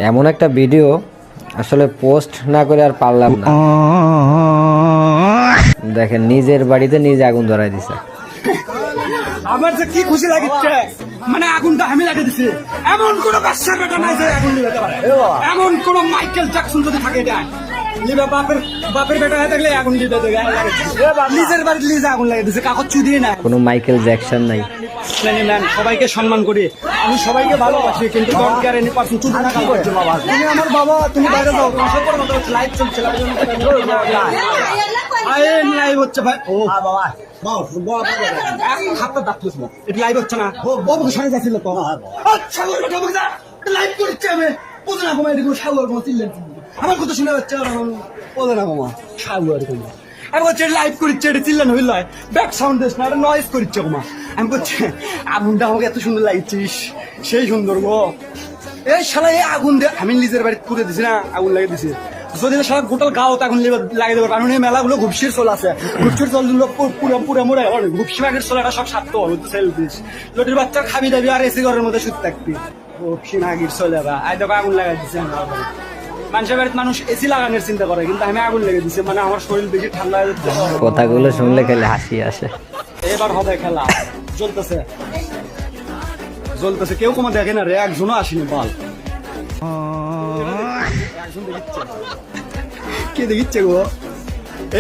এমন একটা ভিডিও আসলে পোস্ট না করে আর পারলাম না। দেখেন নিজের বাড়িতে নিজে আগুন ধরাই দিছে। আমার যে কি খুশি লাগিচ্ছে, মানে আগুনটা আমি লাগিয়ে দিছি। এমন কোন বাচ্চার বেটা নাই যে আগুন নিভাতে পারে, এমন কোন মাইকেল জ্যাকসন যদি থাকে এটা লিবা বাপের বেটা হয়ে থাকলে আগুন দিতে দেবে। নিজের বাড়িতে নিজে আগুন লাগিয়ে দিছে, কাগজ চুদিয়ে না। কোনো মাইকেল জ্যাকসন নাই। সবাইকে সম্মান করি, আমি সবাইকে ভালোবাসি, কিন্তু ডোন্ট কেয়ার এনি পারসন। চুদি না কাজ করছো বাবা, তুমি আমার বাবা, তুমি বাইরে যাও, তোমার সবার মতো লাইভ চলছে, লাইভ হচ্ছে ভাই। ও বাবা হাতটা ডাকছিস না, এটা লাইভ হচ্ছে না। বাবু সঙ্গে যাচ্ছিল তো, আচ্ছা লাইভ করছে। আমি বলতে না কমা, এটা সাগর কমা চিল্লেন, আমার কথা শুনে যাচ্ছে। বলে না কমা সাগর কমা, আমি বলছি লাইভ করছে, এটা চিল্লেন হইল, ব্যাক সাউন্ড দিস না, এটা নয়েজ করছে কমা। আমি বলছি আগুনটা আমাকে এত সুন্দর লাগছিস, সেই সুন্দর গো। এই শালা এই আগুন দিয়ে আমি নিজের বাড়ি পুড়ে দিছি না, আগুন লাগিয়ে দিছি। যদি সারা গোটাল গাও এখন লাগিয়ে দেবো, কারণ এই মেলাগুলো ঘুপসির চল আছে, ঘুপসির চলগুলো পুরো মোড়ে ঘুপসি মাগের চল, এটা সব স্বার্থ হলো সেল দিস। লটির বাচ্চা খাবি দাবি আর এসি ঘরের মধ্যে শুতে থাকবি, ঘুপসি মাগির চলে আই দেখো আগুন লাগাই দিছে। মানুষের বাড়িতে মানুষ এসি লাগানোর চিন্তা করে, কিন্তু আমি আগুন লেগে দিছি, মানে আমার শরীর বেশি ঠান্ডা হয়ে যাচ্ছে। কথাগুলো শুনলে খেলে হাসি আসে। এবার হবে খেলা, জ্বলতেছে জ্বলতেছে, কেউ কমা দেখে না রে, একজনও আসেনি বল। কে দেখিচ্ছে গো?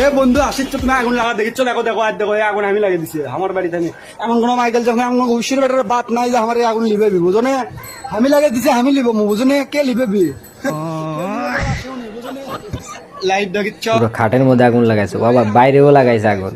এ বন্ধু আসিচ্ছ তুমি আগুন লাগা দেখিচ্ছ, দেখো দেখো আর দেখো এই আগুন আমি লাগিয়ে দিছি আমার বাড়িতে। আমি এমন কোন মাইকেল যখন এমন ঐশ্বর বেটার বাপ নাই যে আমার এই আগুন লিবেবি, বুঝনে? আমি লাগিয়ে দিছি, আমি লিব, বুঝনে? কে লিবেবি? লাইট দেখিচ্ছ, পুরো খাটের মধ্যে আগুন লাগাইছে বাবা, বাইরেও লাগাইছে আগুন।